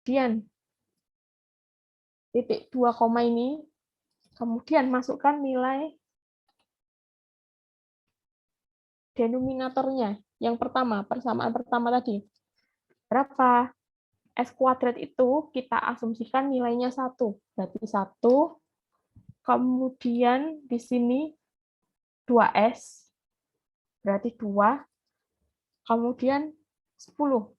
Kemudian titik 2 koma ini, kemudian masukkan nilai denominatornya. Yang pertama, persamaan pertama tadi. Berapa? S kuadrat itu kita asumsikan nilainya 1. Berarti 1, kemudian di sini 2S, berarti 2, kemudian 10.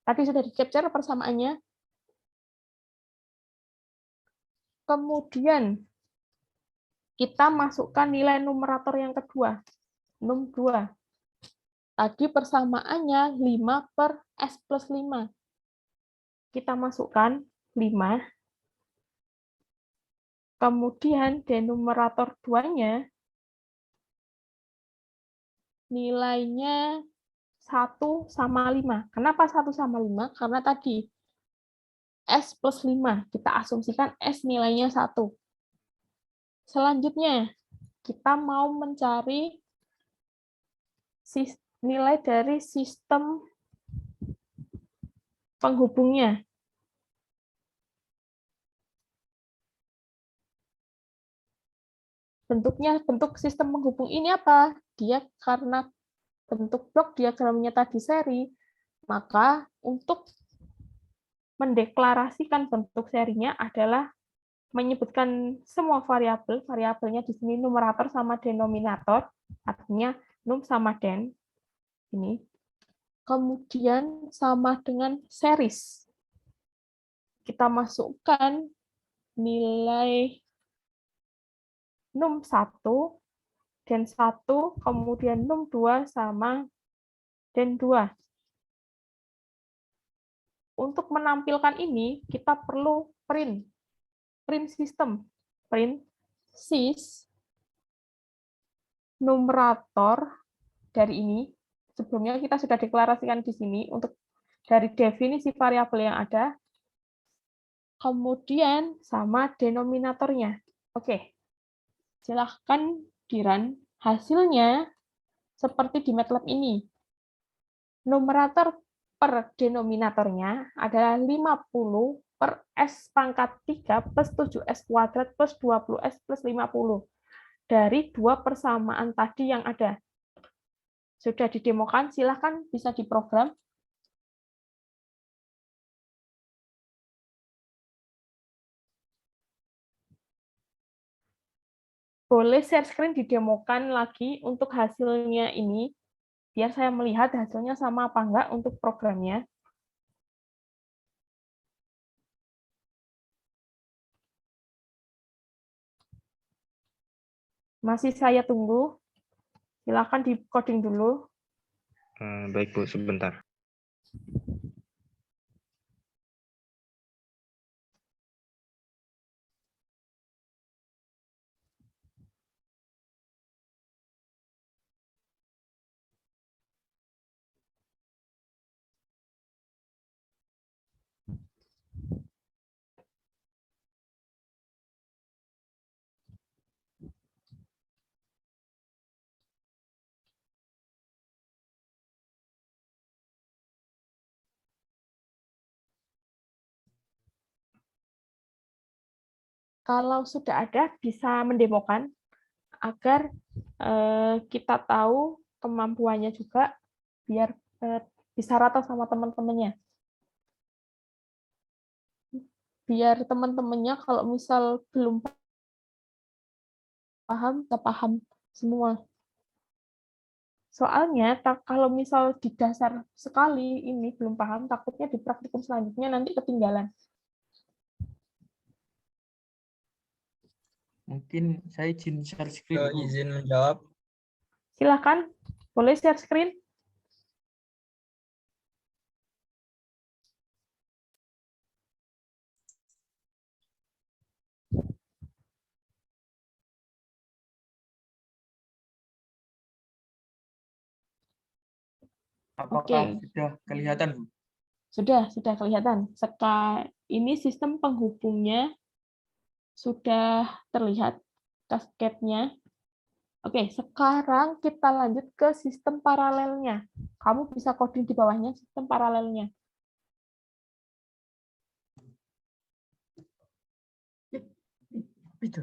Tadi sudah di-capture persamaannya. Kemudian kita masukkan nilai numerator yang kedua, num 2. Tadi persamaannya 5 per S plus 5. Kita masukkan 5. Kemudian denumerator 2-nya nilainya 1 sama 5. Kenapa 1 sama 5? Karena tadi S plus 5. Kita asumsikan S nilainya 1. Selanjutnya, kita mau mencari nilai dari sistem penghubungnya. Bentuk sistem penghubung ini apa? Dia karena bentuk blok diagramnya tadi seri, maka untuk mendeklarasikan bentuk serinya adalah menyebutkan semua variabel, variabelnya di sini numerator sama denominator, artinya num sama den, ini. Kemudian sama dengan series. Kita masukkan nilai num 1, den 1, kemudian num 2 sama den 2. Untuk menampilkan ini, kita perlu print system. Print sys numerator dari ini. Sebelumnya kita sudah deklarasikan di sini untuk dari definisi variabel yang ada. Kemudian sama denominatornya. Oke. Silahkan di-run. Hasilnya seperti di MATLAB ini. Numerator per denominatornya adalah 50 per S pangkat 3 plus 7S kuadrat plus 20S plus 50. Dari dua persamaan tadi yang ada. Sudah didemokan, silahkan bisa diprogram. Boleh share screen didemokan lagi untuk hasilnya ini, biar saya melihat hasilnya sama apa enggak untuk programnya. Masih saya tunggu. Silakan di coding dulu. Baik, Bu, sebentar. Kalau sudah ada, bisa mendemokan agar kita tahu kemampuannya juga, biar bisa rata sama teman-temannya. Biar teman-temannya kalau misal belum paham, kita paham semua. Soalnya kalau misal di dasar sekali ini belum paham, takutnya di praktikum selanjutnya nanti ketinggalan. Mungkin saya izin share screen. Izin menjawab. Silakan, boleh share screen. Apakah Oke. sudah kelihatan, Bu? Sudah kelihatan. Ini sistem penghubungnya sudah terlihat kasketnya. Oke, sekarang kita lanjut ke sistem paralelnya. Kamu bisa coding di bawahnya sistem paralelnya. Itu.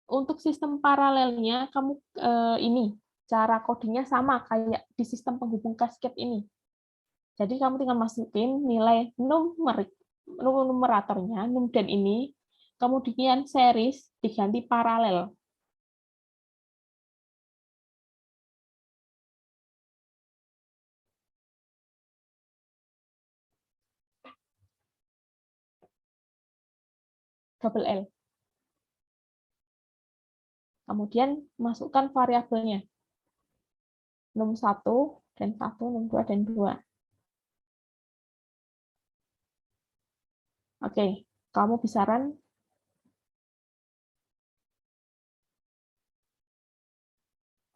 Untuk sistem paralelnya, kamu ini cara codingnya sama kayak di sistem penghubung cascade ini. Jadi kamu tinggal masukin nilai numeratornya, num dan ini, kemudian series diganti paralel. Double L. Kemudian masukkan variabelnya. Num 1 dan 1, num 2 dan 2. Oke, kamu bisa run.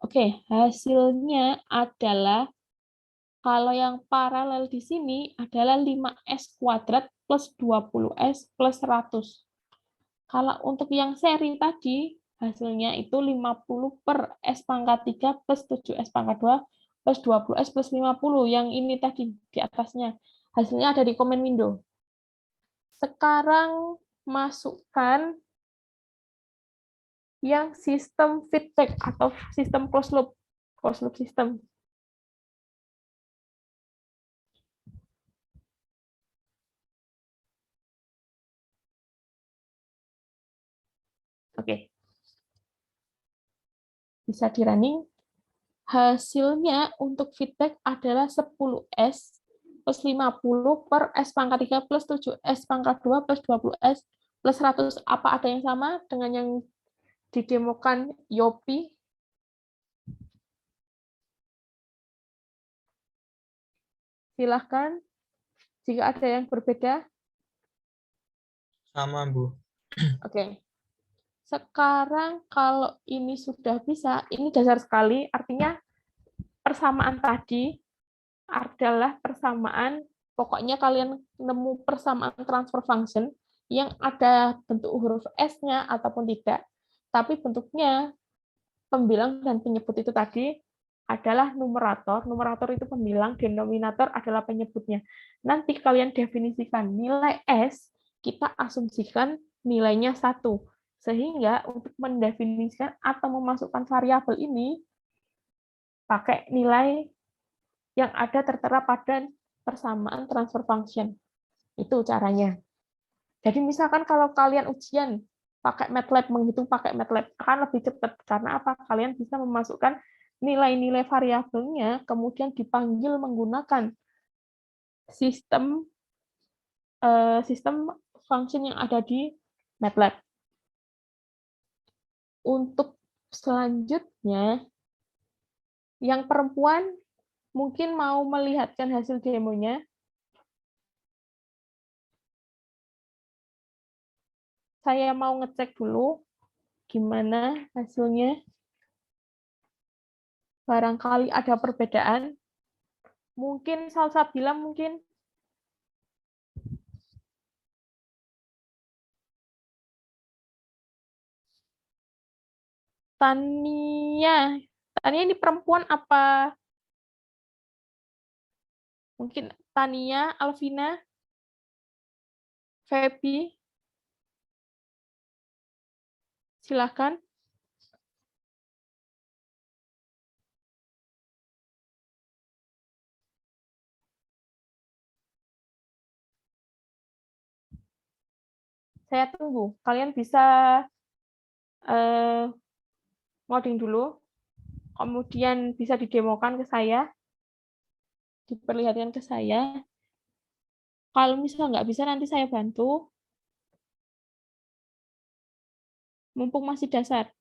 Oke, hasilnya adalah kalau yang paralel di sini adalah 5S kuadrat plus 20S plus 100. Kalau untuk yang seri tadi, hasilnya itu 50 per S pangkat 3 plus 7S pangkat 2 plus 20S plus 50. Yang ini tadi di atasnya. Hasilnya ada di comment window. Sekarang masukkan yang sistem feedback atau sistem closed loop system. Oke. Bisa di running. Hasilnya untuk feedback adalah 10S plus 50 per S pangkat 3 plus 7S pangkat 2 plus 20S plus 100. Apa ada yang sama dengan yang didemokan Yopi? Silahkan. Jika ada yang berbeda. Sama, Bu. Oke. Sekarang kalau ini sudah bisa, ini dasar sekali, artinya persamaan tadi adalah persamaan, pokoknya kalian nemu persamaan transfer function yang ada bentuk huruf S-nya ataupun tidak, tapi bentuknya pembilang dan penyebut itu tadi adalah numerator. Numerator itu pembilang, denominator adalah penyebutnya. Nanti kalian definisikan nilai S, kita asumsikan nilainya 1. Sehingga untuk mendefinisikan atau memasukkan variabel ini, pakai nilai yang ada tertera pada persamaan transfer function. Itu caranya. Jadi misalkan kalau kalian ujian pakai MATLAB, menghitung pakai MATLAB, akan lebih cepat. Karena apa? Kalian bisa memasukkan nilai-nilai variabelnya, kemudian dipanggil menggunakan sistem function yang ada di MATLAB. Untuk selanjutnya, yang perempuan mungkin mau melihatkan hasil demonya. Saya mau ngecek dulu gimana hasilnya. Barangkali ada perbedaan. Mungkin Salsabila mungkin. Tania. Tania ini perempuan apa? Mungkin Tania, Alvina, Feby. Silakan. Saya tunggu. Kalian bisa ngoding dulu. Kemudian bisa didemokan ke saya. Diperlihatkan ke saya. Kalau misalnya nggak bisa, nanti saya bantu. Mumpung masih dasar.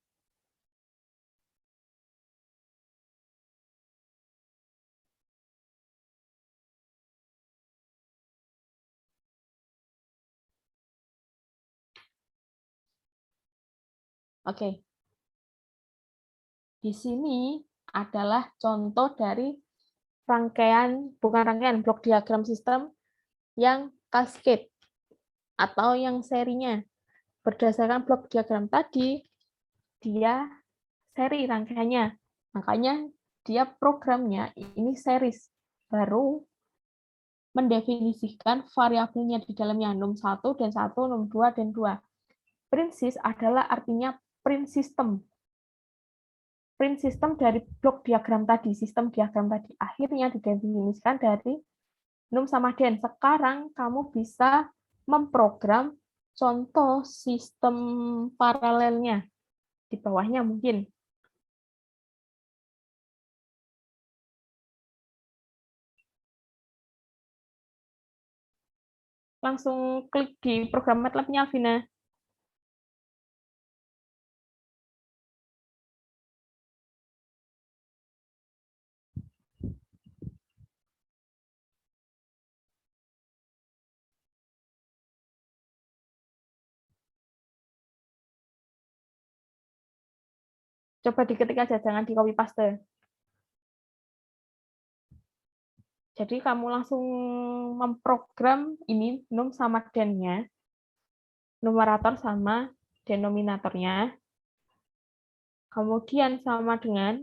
Oke. Di sini adalah contoh dari bukan rangkaian, blok diagram sistem yang cascade atau yang serinya. Berdasarkan blok diagram tadi, dia seri rangkaiannya. Makanya dia programnya ini series. Baru mendefinisikan variabelnya di dalamnya num1 dan 1, num2 dan 2. Print sys adalah artinya print system. Print system dari blok diagram tadi, sistem diagram tadi. Akhirnya didefinisikan dari num sama den. Sekarang kamu bisa memprogram contoh sistem paralelnya. Di bawahnya mungkin. Langsung klik di program MATLAB-nya, Alvina. Coba diketik aja, jangan di copy paste. Jadi kamu langsung memprogram ini num sama den-nya, numerator sama denominatornya, kemudian sama dengan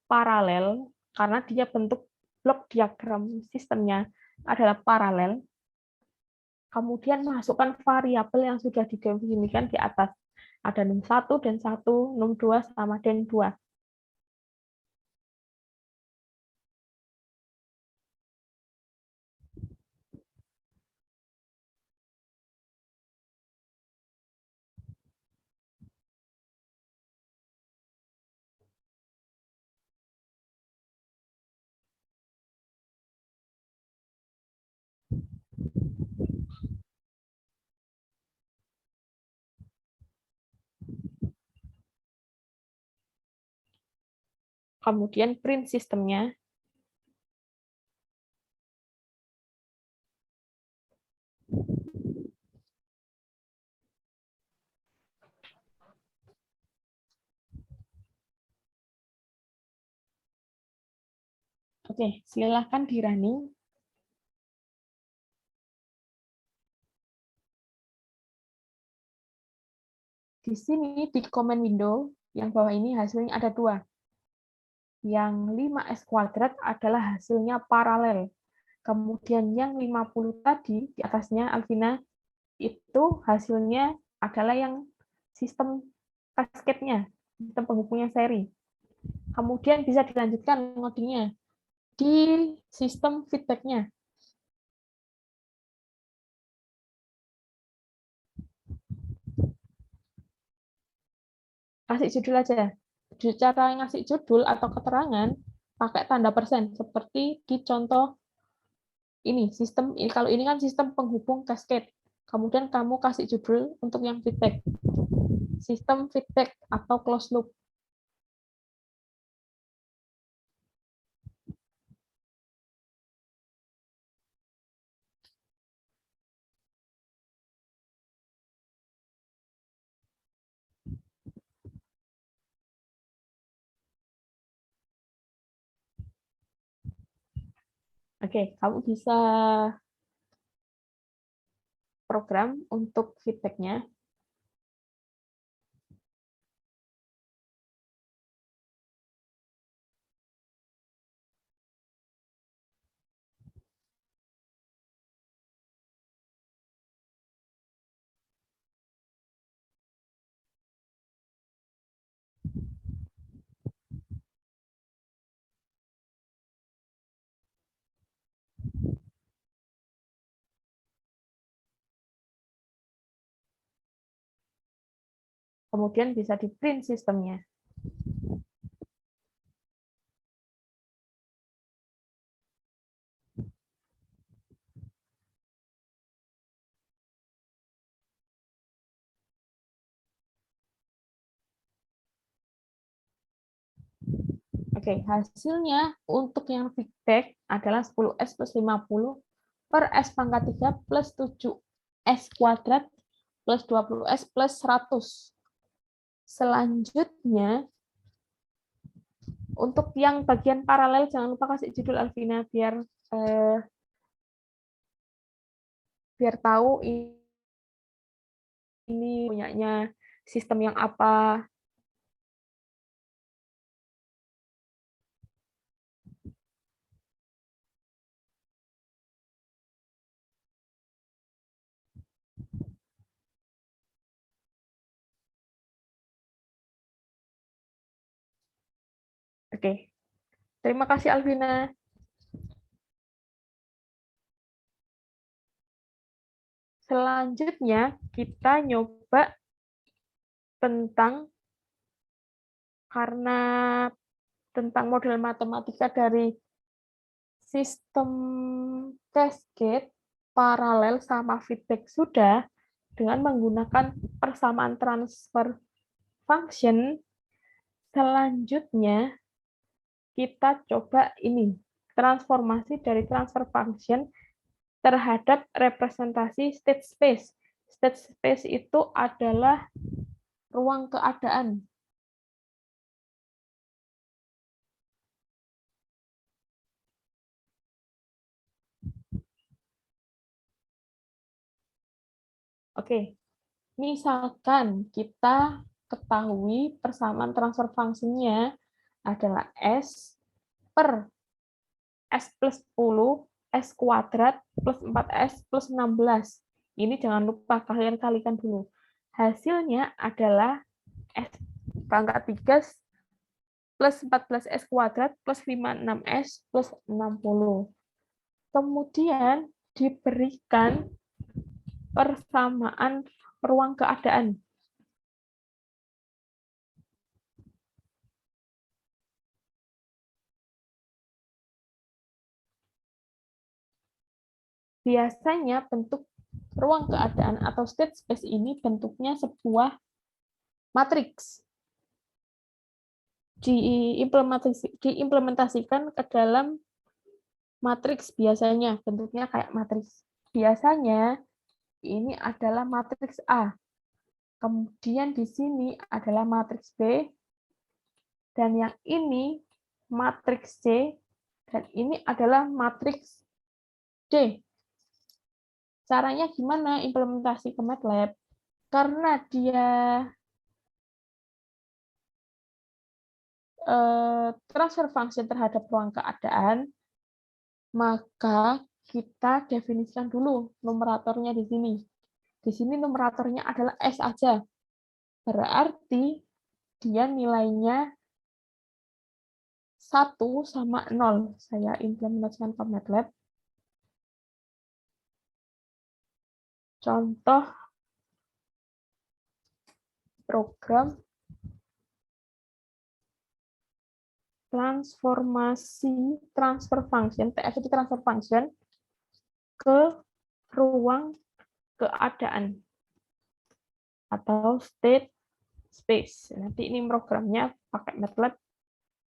paralel, karena dia bentuk blok diagram sistemnya adalah paralel, kemudian masukkan variabel yang sudah didefinisikan di atas. Ada num1 dan 1, num2 sama den 2. Kemudian print sistemnya. Oke, silahkan di running. Di sini di comment window yang bawah ini hasilnya ada 2. Yang 5s² adalah hasilnya paralel. Kemudian yang 50 tadi di atasnya Alvina itu hasilnya adalah yang sistem cascade-nya, sistem penghubungnya seri. Kemudian bisa dilanjutkan ngodingnya di sistem feedback-nya. Kasih judul aja. Cara ngasih judul atau keterangan pakai tanda persen seperti di contoh ini sistem ini. Kalau ini kan sistem penghubung cascade. Kemudian kamu kasih judul untuk yang feedback. Sistem feedback atau closed loop. Oke, kamu bisa program untuk feedback-nya. Kemudian bisa di print sistemnya. Oke, hasilnya untuk yang feedback adalah 10S plus 50 per S pangkat 3 plus 7S² plus 20S plus 100. Selanjutnya, untuk yang bagian paralel, jangan lupa kasih judul Alvina, biar tahu ini punyanya sistem yang apa. Oke. Terima kasih Alvina. Selanjutnya kita nyoba tentang model matematika dari sistem cascade, paralel sama feedback sudah dengan menggunakan persamaan transfer function. Selanjutnya kita coba ini transformasi dari transfer function terhadap representasi state space. State space itu adalah ruang keadaan. Oke, misalkan kita ketahui persamaan transfer function-nya adalah S per S plus 10, S kuadrat plus 4S plus 16. Ini jangan lupa kalian kalikan dulu. Hasilnya adalah S pangkat 3 plus 14S kuadrat plus 56S plus 60. Kemudian diberikan persamaan ruang keadaan. Biasanya bentuk ruang keadaan atau state space ini bentuknya sebuah matriks. Diimplementasikan ke dalam matriks biasanya, bentuknya kayak matriks. Biasanya ini adalah matriks A. Kemudian di sini adalah matriks B. Dan yang ini matriks C. Dan ini adalah matriks D. Caranya gimana implementasi ke MATLAB? Karena dia transfer function terhadap ruang keadaan, maka kita definisikan dulu numeratornya di sini. Di sini numeratornya adalah S aja. Berarti dia nilainya 1 sama 0. Saya implementasikan ke MATLAB. Contoh program transformasi transfer function, TF itu transfer function, ke ruang keadaan atau state space. Nanti ini programnya pakai MATLAB,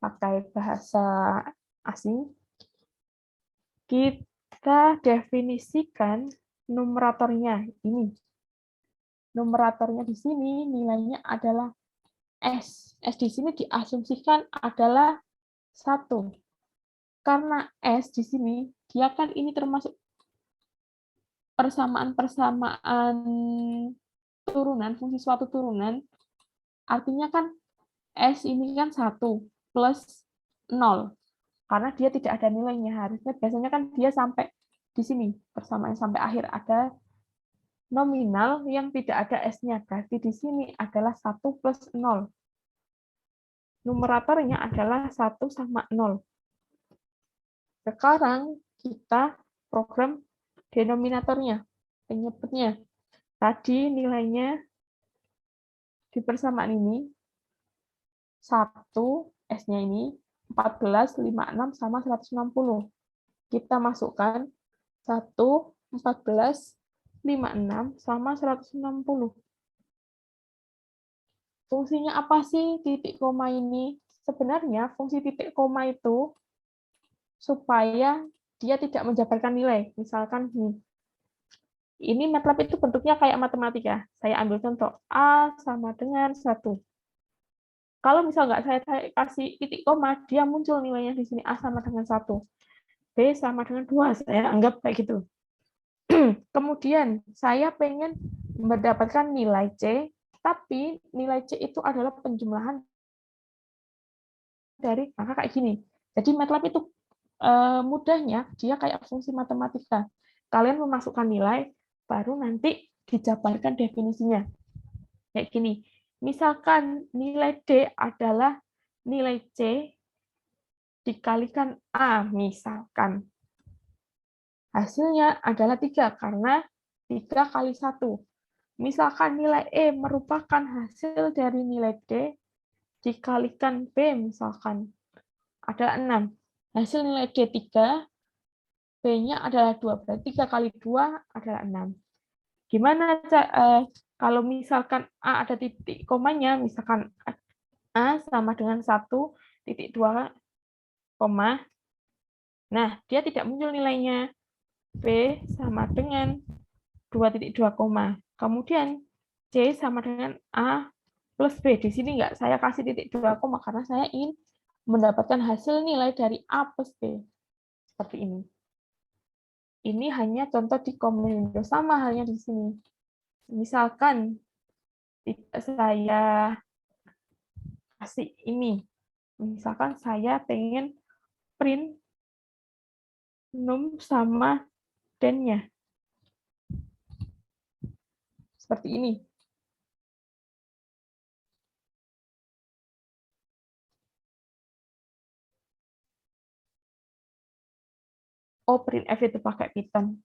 pakai bahasa asing. Kita definisikan numeratornya ini. Numeratornya di sini nilainya adalah S. S di sini diasumsikan adalah 1. Karena S di sini, dia kan ini termasuk persamaan-persamaan turunan, fungsi suatu turunan, artinya kan S ini kan 1 plus 0. Karena dia tidak ada nilainya. Harusnya biasanya kan dia sampai di sini, persamaan sampai akhir ada nominal yang tidak ada S-nya. Berarti di sini adalah 1 plus 0. Numeratornya adalah 1 sama 0. Sekarang kita program denominatornya, penyebutnya. Tadi nilainya di persamaan ini 1, S-nya ini 14, 56 sama 160. Kita masukkan 1, 14, 56 sama 160. Fungsinya apa sih titik koma ini? Sebenarnya fungsi titik koma itu supaya dia tidak menjabarkan nilai. Misalkan ini MATLAB itu bentuknya kayak matematika. Saya ambil contoh A sama dengan 1. Kalau misal nggak saya kasih titik koma, dia muncul nilainya di sini A sama dengan 1. B sama dengan 2. Saya anggap kayak gitu. Kemudian saya pengen mendapatkan nilai C, tapi nilai C itu adalah penjumlahan dari angka kayak gini. Jadi MATLAB itu mudahnya dia kayak fungsi matematika. Kalian memasukkan nilai, baru nanti dijabarkan definisinya. Kayak gini. Misalkan nilai D adalah nilai C dikalikan A, misalkan. Hasilnya adalah 3, karena 3 kali 1. Misalkan nilai E merupakan hasil dari nilai D dikalikan B, misalkan adalah 6. Hasil nilai D 3, B-nya adalah 2. Berarti 3 kali 2 adalah 6. Gimana kalau misalkan A ada titik komanya, misalkan A sama dengan 1,2 koma. Nah, dia tidak muncul nilainya. B sama dengan 2,2 koma. Kemudian C sama dengan A plus B. Di sini nggak saya kasih titik 2 koma karena saya ingin mendapatkan hasil nilai dari A plus B. Seperti ini. Ini hanya contoh di Komodo, sama halnya di sini. Misalkan saya kasih ini. Misalkan saya pengen print num sama den-nya. Seperti ini. Oh, printf itu pakai Python.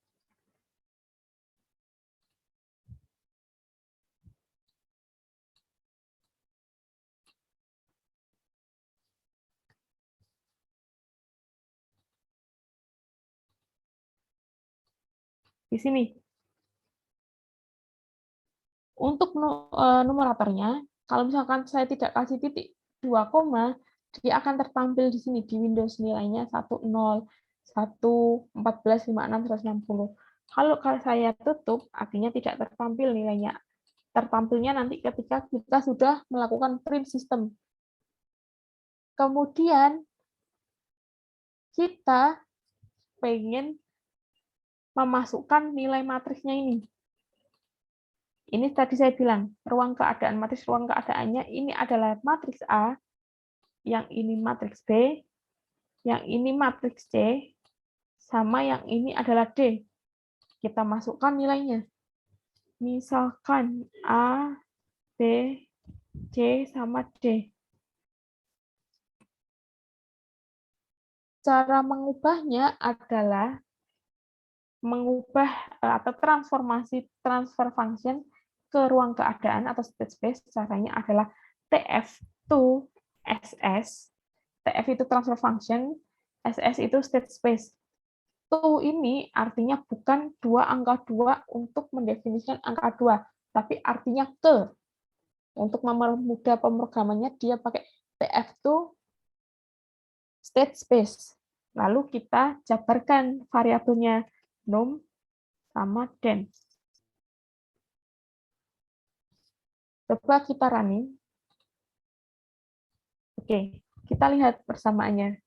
Di sini. Untuk numeratornya, kalau misalkan saya tidak kasih titik 2 koma, dia akan tertampil di sini di Windows nilainya 10, 1, 14, 56, 160. Kalau saya tutup, artinya tidak tertampil nilainya. Tertampilnya nanti ketika kita sudah melakukan print system. Kemudian kita pengen memasukkan nilai matriksnya ini. Ini tadi saya bilang, ruang keadaan matriks ruang keadaannya ini adalah matriks A, yang ini matriks B, yang ini matriks C, sama yang ini adalah D. Kita masukkan nilainya. Misalkan A, B, C, sama D. Cara mengubahnya adalah mengubah atau transfer function ke ruang keadaan atau state space. Caranya adalah TF to SS. TF itu transfer function, SS itu state space. To ini artinya bukan 2 angka 2 untuk mendefinisikan angka 2, tapi artinya ke. Untuk mempermudah pemrogramannya, dia pakai TF to state space. Lalu kita jabarkan variabelnya num sama den. Coba kita running. Oke, kita lihat persamaannya.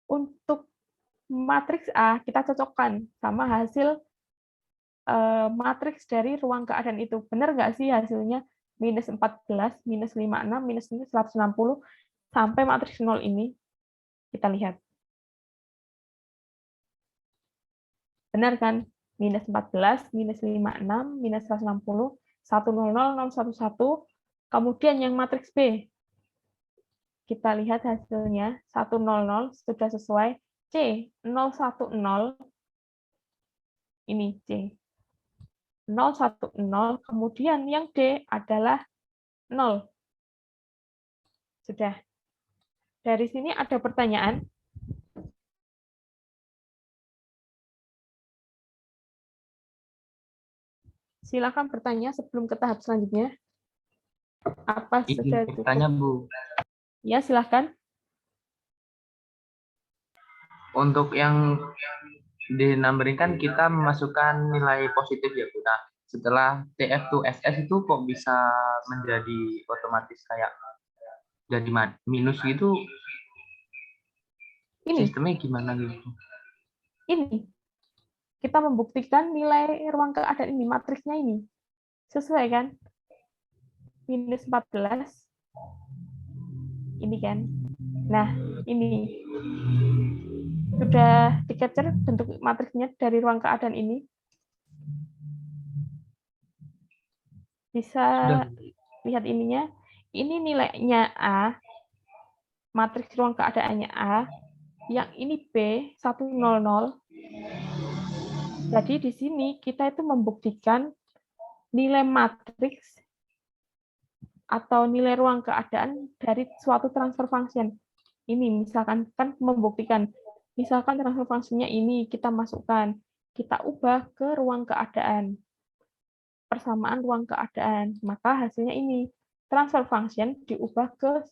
Untuk matriks A, kita cocokkan sama hasil matriks dari ruang keadaan itu. Benar nggak sih hasilnya? Minus 14, minus 56, minus 160, sampai matriks 0 ini. Kita lihat. Benar kan? Minus 14, minus 56, minus 160, 100, 011. Kemudian yang matriks B. Kita lihat hasilnya, 100 sudah sesuai. C, 010, ini C. 010, kemudian yang D adalah 0. Sudah. Dari sini ada pertanyaan. Silakan bertanya sebelum ke tahap selanjutnya. Apa sudah cukup? Bertanya, Bu. Ya, silakan. Untuk yang di numbering kan kita memasukkan nilai positif ya, Bu. Nah, setelah TF to SS itu kok bisa menjadi otomatis kayak jadi minus gitu? Ini. Sistemnya gimana gitu? Ini. Kita membuktikan nilai ruang keadaan ini, matriksnya ini. Sesuai kan? Minus 14. Ini kan. Nah, ini. Sudah di-capture bentuk matriksnya dari ruang keadaan ini. Bisa lihat ininya. Ini nilainya A. matriks ruang keadaannya A, yang ini B, 100. Jadi di sini kita itu membuktikan nilai matriks atau nilai ruang keadaan dari suatu transfer function. Ini misalkan kan membuktikan, misalkan transfer function-nya ini kita masukkan, kita ubah ke ruang keadaan, persamaan ruang keadaan, maka hasilnya ini, transfer function diubah ke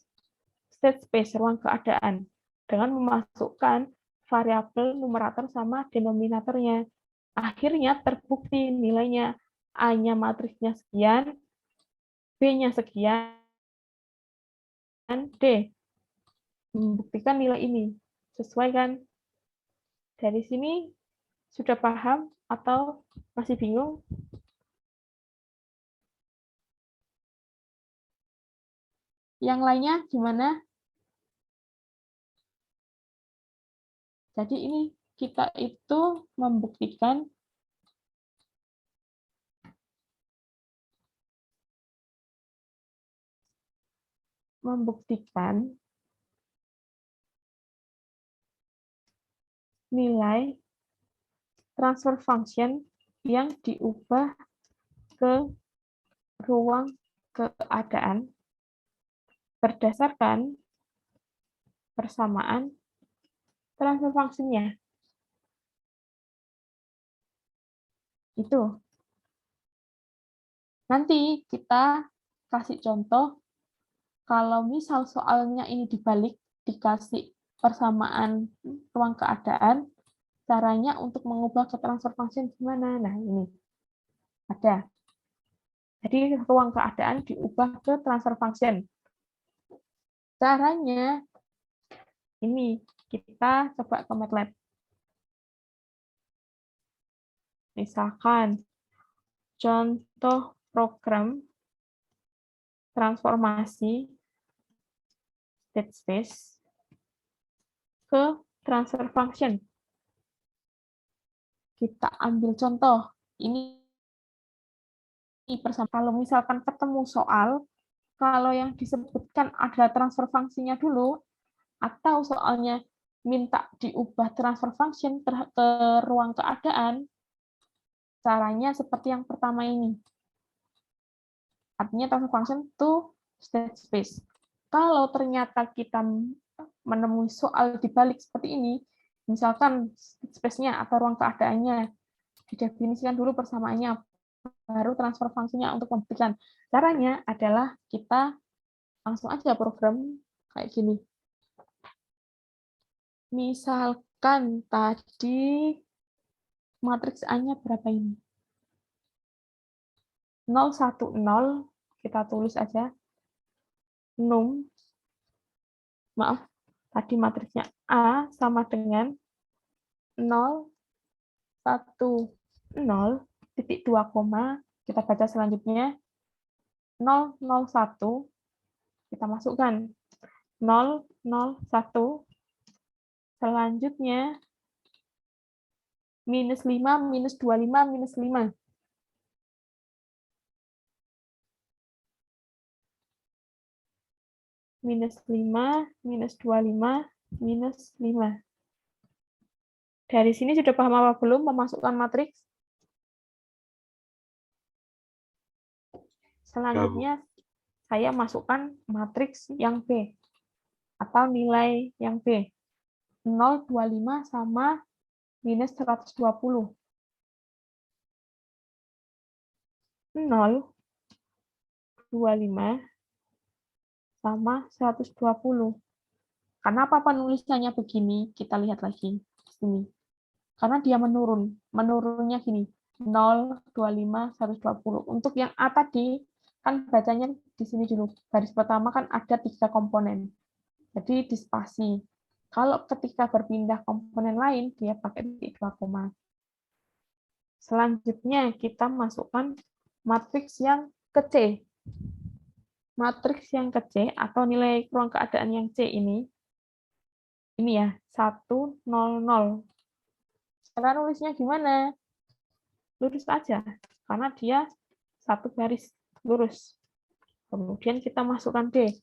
state space, ruang keadaan, dengan memasukkan variabel numerator sama denominatornya. Akhirnya terbukti nilainya, A-nya matriksnya sekian, B-nya sekian, D. Membuktikan nilai ini. Sesuai kan? Dari sini sudah paham atau masih bingung? Yang lainnya gimana? Jadi ini kita itu membuktikan nilai transfer function yang diubah ke ruang keadaan berdasarkan persamaan transfer function-nya. Itu. Nanti kita kasih contoh kalau misal soalnya ini dibalik, dikasih persamaan ruang keadaan, caranya untuk mengubah ke transfer function gimana? Nah, ini ada. Jadi ruang keadaan diubah ke transfer function. Caranya ini kita coba ke MATLAB. Misalkan contoh program transformasi state space ke transfer function. Kita ambil contoh. Ini bersama. Kalau misalkan ketemu soal, kalau yang disebutkan ada transfer function-nya dulu, atau soalnya minta diubah transfer function ke ruang keadaan, caranya seperti yang pertama ini. Artinya transfer function to state space. Kalau ternyata kita menemui soal dibalik seperti ini, misalkan state space-nya atau ruang keadaannya didefinisikan dulu persamaannya, baru transfer function-nya untuk membuktikan. Caranya adalah kita langsung aja program kayak gini. Misalkan tadi matriks A-nya berapa ini? 0, 1, 0, kita tulis aja. Num, maaf, tadi matriksnya A sama dengan 0, 1, 0, titik 2, kita baca selanjutnya. 0, 0, 1, kita masukkan. 0, 0, 1, selanjutnya minus 5, minus 25, minus 5. Minus 5, minus 25, minus 5. Dari sini sudah paham apa belum memasukkan matriks? Selanjutnya, saya masukkan matriks yang B, atau nilai yang B. 0, 25 sama minus 120. 0, 25 sama 120. Kenapa penulisannya begini? Kita lihat lagi di sini. Karena dia menurun. Menurunnya gini. 0, 25, 120. Untuk yang A tadi, kan bacanya di sini dulu. Baris pertama kan ada 3 komponen. Jadi di spasi. Kalau ketika berpindah komponen lain, dia pakai titik 2 Selanjutnya kita masukkan matriks yang ke C. Matriks yang ke C atau nilai ruang keadaan yang C ini ya, 1, 0, 0. Cara nulisnya gimana? Lurus aja, karena dia satu garis lurus. Kemudian kita masukkan D.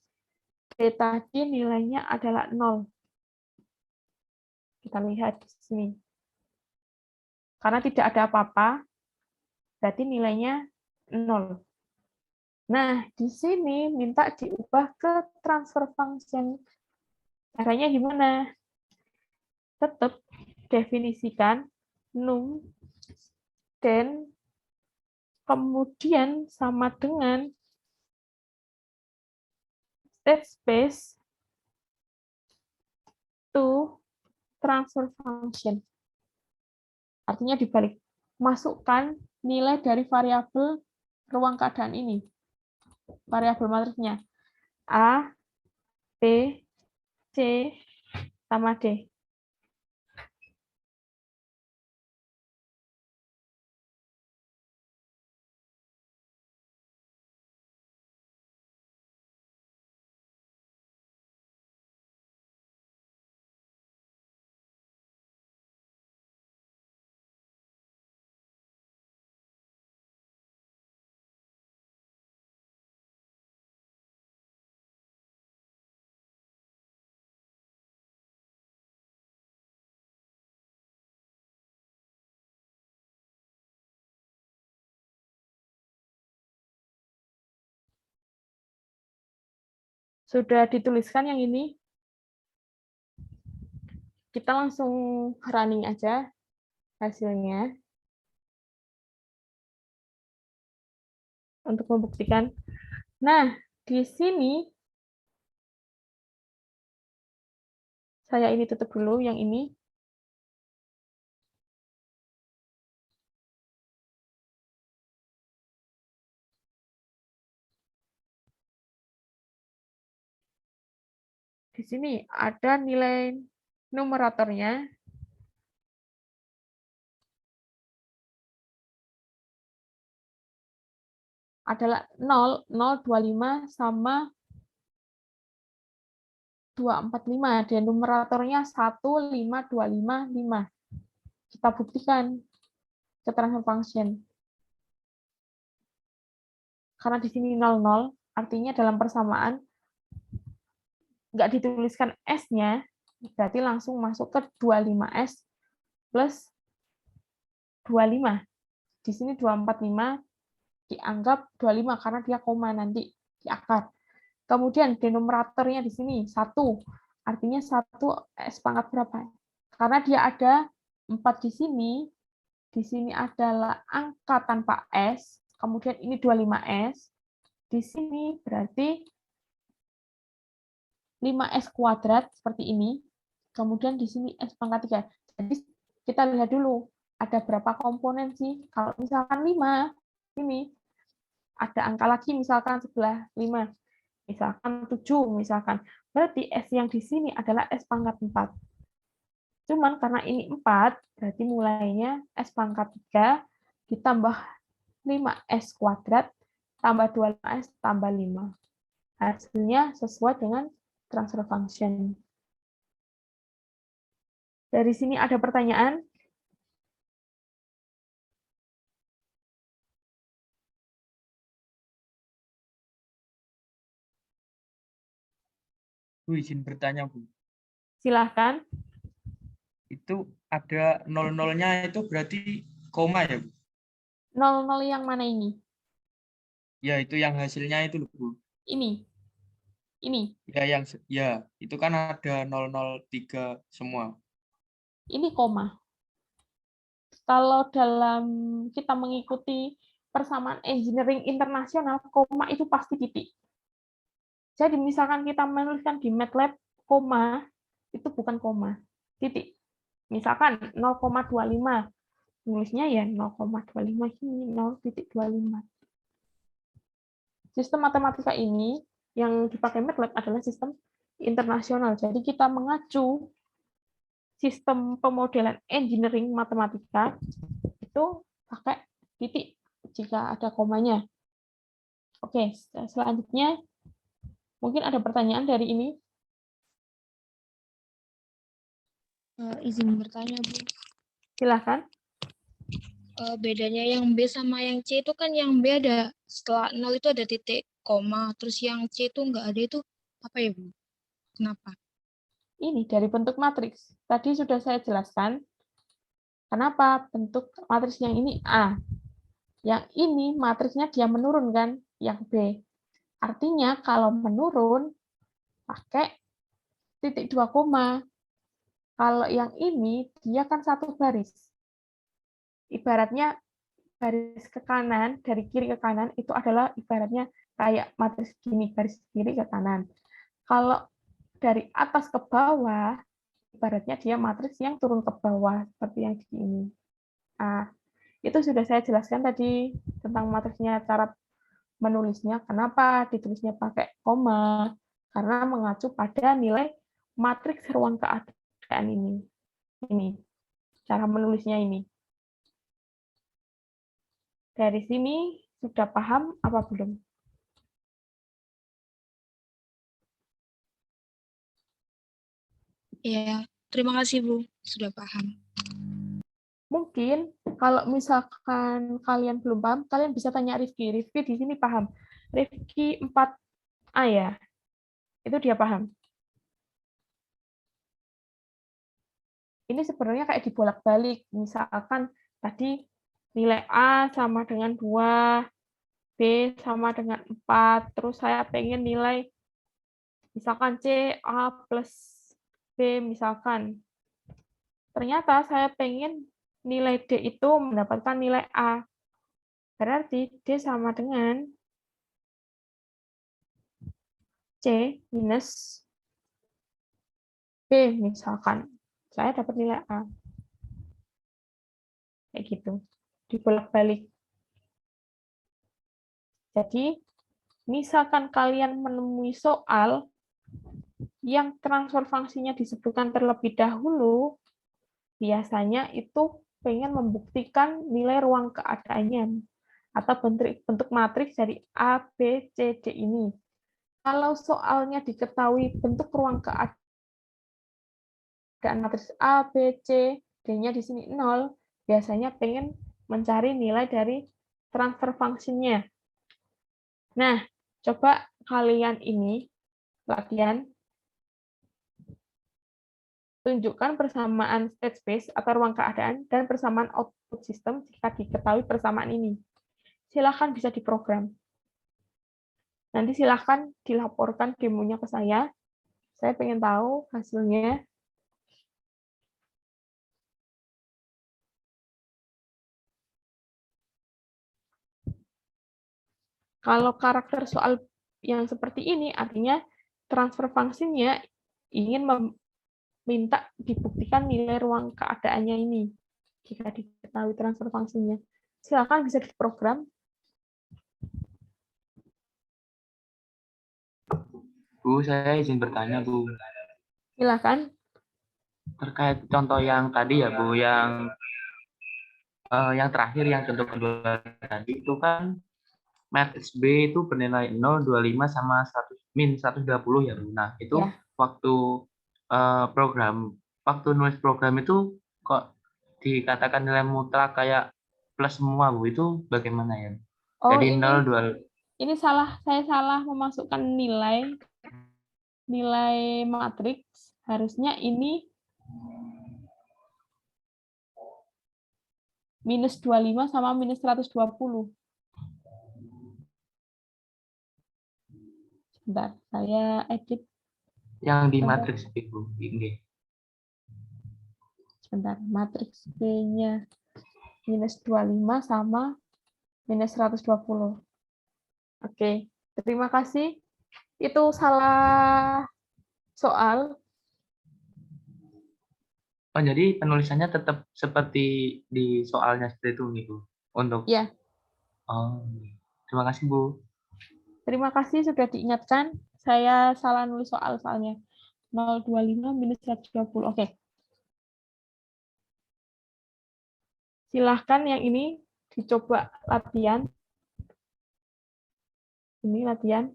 D tadi nilainya adalah 0. Kita lihat di sini. Karena tidak ada apa-apa, berarti nilainya 0. Nah, di sini minta diubah ke transfer function. Caranya gimana? Tetap definisikan num dan kemudian sama dengan state space to transfer function. Artinya dibalik. Masukkan nilai dari variabel ruang keadaan ini. Variabel matriksnya A, B, C, sama D. Sudah dituliskan yang ini? Kita langsung running aja hasilnya. Untuk membuktikan. Nah, di sini saya ini tutup dulu yang ini. Di sini ada nilai numeratornya. Adalah 0, 025 sama 245. Dan numeratornya 15255. Kita buktikan ke transfer function. Karena di sini 00, artinya dalam persamaan nggak dituliskan S-nya, berarti langsung masuk ke 25S plus 25. Di sini 245 dianggap 25 karena dia koma nanti di akar. Kemudian denominatornya di sini 1, artinya 1 S pangkat berapa? Karena dia ada 4 di sini adalah angka tanpa S, kemudian ini 25S, di sini berarti 5S kuadrat seperti ini, kemudian di sini S pangkat 3. Jadi kita lihat dulu, ada berapa komponen sih? Kalau misalkan 5, ini ada angka lagi misalkan sebelah 5, misalkan 7, misalkan. Berarti S yang di sini adalah S pangkat 4. Cuman karena ini 4, berarti mulainya S pangkat 3 ditambah 5S kuadrat, tambah 25S, tambah 5. Hasilnya sesuai dengan transfer function. Dari sini ada pertanyaan? Bu, izin bertanya, Bu. Silahkan. Itu ada 00-nya itu berarti koma ya, Bu? 00 yang mana ini? Ya, itu yang hasilnya itu, Bu. Ini. Ya, itu kan ada 003 semua. Ini koma. Kalau dalam kita mengikuti persamaan engineering internasional, koma itu pasti titik. Jadi misalkan kita menuliskan di MATLAB koma, itu bukan koma, titik. Misalkan 0,25, nulisnya ya 0,25 ini 0,25. Sistem matematika ini yang dipakai MATLAB adalah sistem internasional. Jadi kita mengacu sistem pemodelan engineering matematika itu pakai titik jika ada komanya. Oke, selanjutnya mungkin ada pertanyaan dari ini. Izin bertanya, Bu. Silahkan. Bedanya yang B sama yang C itu kan yang B ada setelah 0 itu ada titik koma, terus yang C itu nggak ada, itu Apa ya, Bu? Kenapa? Ini dari bentuk matriks. Tadi sudah saya jelaskan kenapa bentuk matriks yang ini A. Yang ini matriksnya dia menurun kan, yang B. Artinya kalau menurun pakai titik 2 koma. Kalau yang ini dia kan satu baris. Ibaratnya garis ke kanan, dari kiri ke kanan itu adalah ibaratnya kayak matriks gini, garis kiri ke kanan. Kalau dari atas ke bawah, ibaratnya dia matriks yang turun ke bawah, seperti yang di sini. Nah, itu sudah saya jelaskan tadi tentang matriksnya, cara menulisnya. Kenapa ditulisnya pakai koma? Karena mengacu pada nilai matriks ruang keadaan ini. Ini, cara menulisnya ini. Dari sini sudah paham apa belum? Ya, terima kasih, Bu. Sudah paham. Mungkin kalau misalkan kalian belum paham, kalian bisa tanya Rifki. Rifki di sini paham. Rifki 4A ya, itu dia paham. Ini sebenarnya kayak dibolak-balik. Misalkan tadi nilai A sama dengan 2, B sama dengan 4, terus saya pengen nilai misalkan C, A plus B misalkan. Ternyata saya pengen nilai D itu mendapatkan nilai A. Berarti D sama dengan C minus B misalkan. Saya dapat nilai A. Kayak gitu. Dibolak-balik. Jadi, misalkan kalian menemui soal yang transfer fungsinya disebutkan terlebih dahulu, biasanya itu pengen membuktikan nilai ruang keadaannya atau bentuk matriks dari A, B, C, D ini. Kalau soalnya diketahui bentuk ruang keadaan matriks A, B, C, D-nya di sini 0, biasanya pengen mencari nilai dari transfer function-nya. Nah, coba kalian ini latihan tunjukkan persamaan state space atau ruang keadaan dan persamaan output system jika diketahui persamaan ini. Silakan bisa diprogram. Nanti silakan dilaporkan demonya ke saya. Saya pengen tahu hasilnya. Kalau karakter soal yang seperti ini, artinya transfer fungsinya ingin minta dibuktikan nilai ruang keadaannya ini. Jika diketahui transfer fungsinya. Silakan bisa diprogram. Bu, saya izin bertanya, Bu. Silakan. Terkait contoh yang tadi ya, Bu, yang terakhir, yang contoh kedua tadi itu kan matriks B itu bernilai 0, 25 sama 120 ya, Bu. Nah, itu Ya. waktu waktu nulis program itu kok dikatakan nilai mutlak kayak plus semua, Bu. Itu bagaimana ya? Oh, Jadi 0, 2. ini salah, saya salah memasukkan nilai matriks. Harusnya ini minus 25 sama minus 120. Sebentar, saya edit. Yang di matriks B, Bu. Ini. Sebentar, matriks B-nya minus 25 sama minus 120. Oke, terima kasih. Itu salah soal. Oh, jadi penulisannya tetap seperti di soalnya seperti itu, Bu. Untuk Ya, Oh, terima kasih, Bu. terima kasih sudah diingatkan. Saya salah nulis soal soalnya. 025 minus 120. Oke. Silahkan yang ini dicoba latihan. Ini latihan.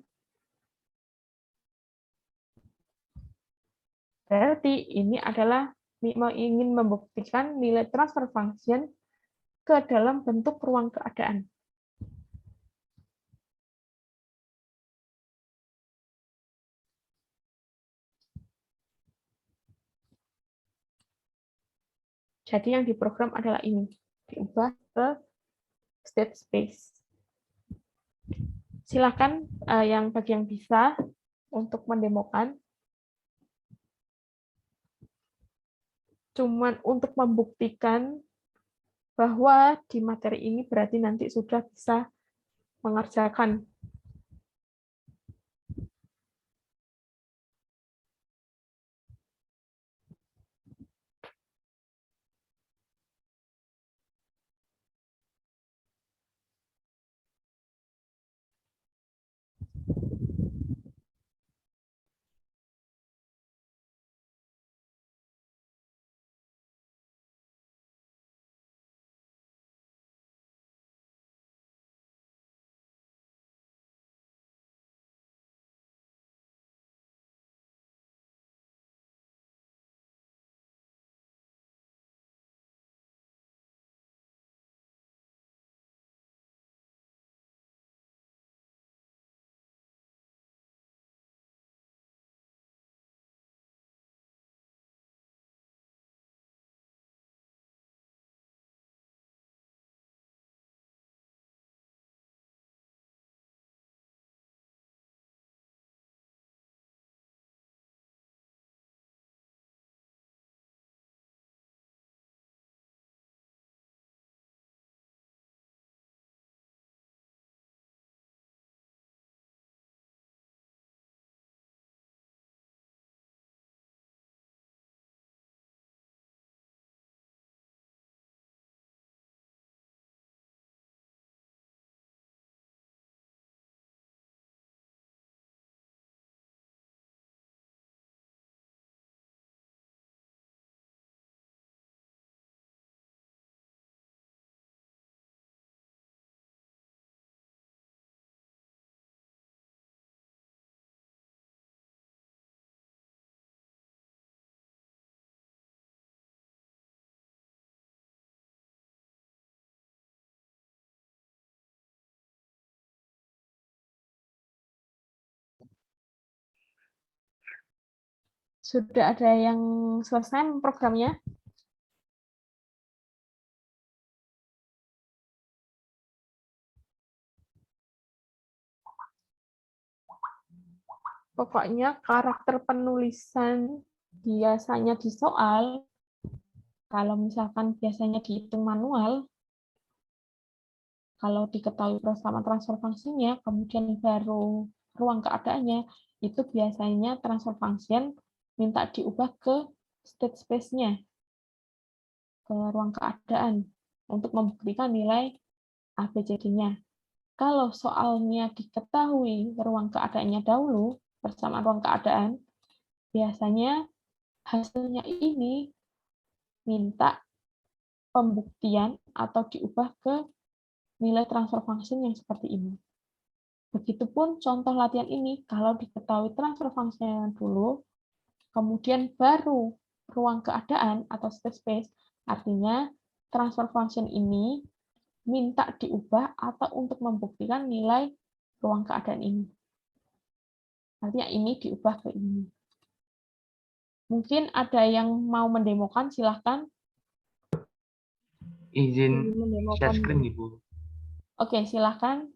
Berarti ini adalah ingin membuktikan nilai transfer function ke dalam bentuk ruang keadaan. Jadi yang diprogram adalah ini, diubah ke state space. Silakan yang bagi yang bisa untuk mendemokan. Cuman untuk membuktikan bahwa di materi ini berarti nanti sudah bisa mengerjakan. Sudah ada yang selesai programnya? Pokoknya karakter penulisan biasanya di soal, kalau misalkan biasanya dihitung manual, kalau diketahui persamaan transfer fungsinya, kemudian baru ruang keadaannya, itu biasanya transfer function minta diubah ke state space-nya, ke ruang keadaan, untuk membuktikan nilai ABCD-nya. Kalau soalnya diketahui ruang keadaannya dahulu, persamaan ruang keadaan, biasanya hasilnya ini minta pembuktian atau diubah ke nilai transfer function yang seperti ini. Begitupun contoh latihan ini, kalau diketahui transfer function dulu, kemudian baru ruang keadaan atau state space, artinya transfer function ini minta diubah atau untuk membuktikan nilai ruang keadaan ini. Artinya ini diubah ke ini. Mungkin ada yang mau mendemokan, silahkan. Izin Mendemokan. share screen, Ibu. Oke, silahkan.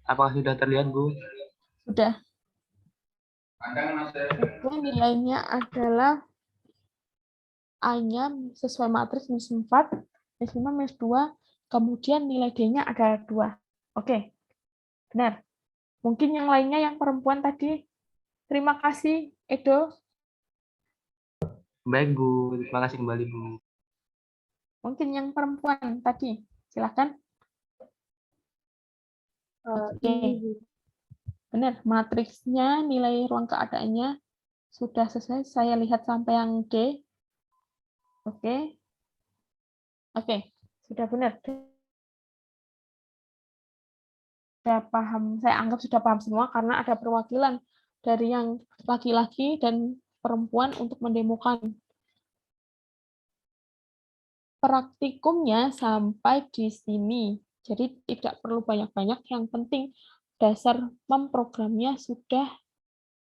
Apakah sudah terlihat, Bu? Sudah. Oke, nilainya adalah A-nya sesuai matriks minus 4, minus 5, minus 2, kemudian nilai D-nya adalah 2. Oke, benar. Mungkin yang lainnya yang perempuan tadi. Terima kasih, Edo. Baik, Bu. Terima kasih kembali, Bu. Mungkin yang perempuan tadi. Silakan. Oke. Benar, matriksnya, nilai ruang keadaannya sudah selesai. Saya lihat sampai yang D. Oke. Oke, sudah benar. Sudah paham, saya anggap sudah paham semua karena ada perwakilan dari yang laki-laki dan perempuan untuk mendemokan. Praktikumnya sampai di sini. Jadi tidak perlu banyak-banyak, yang penting dasar memprogramnya sudah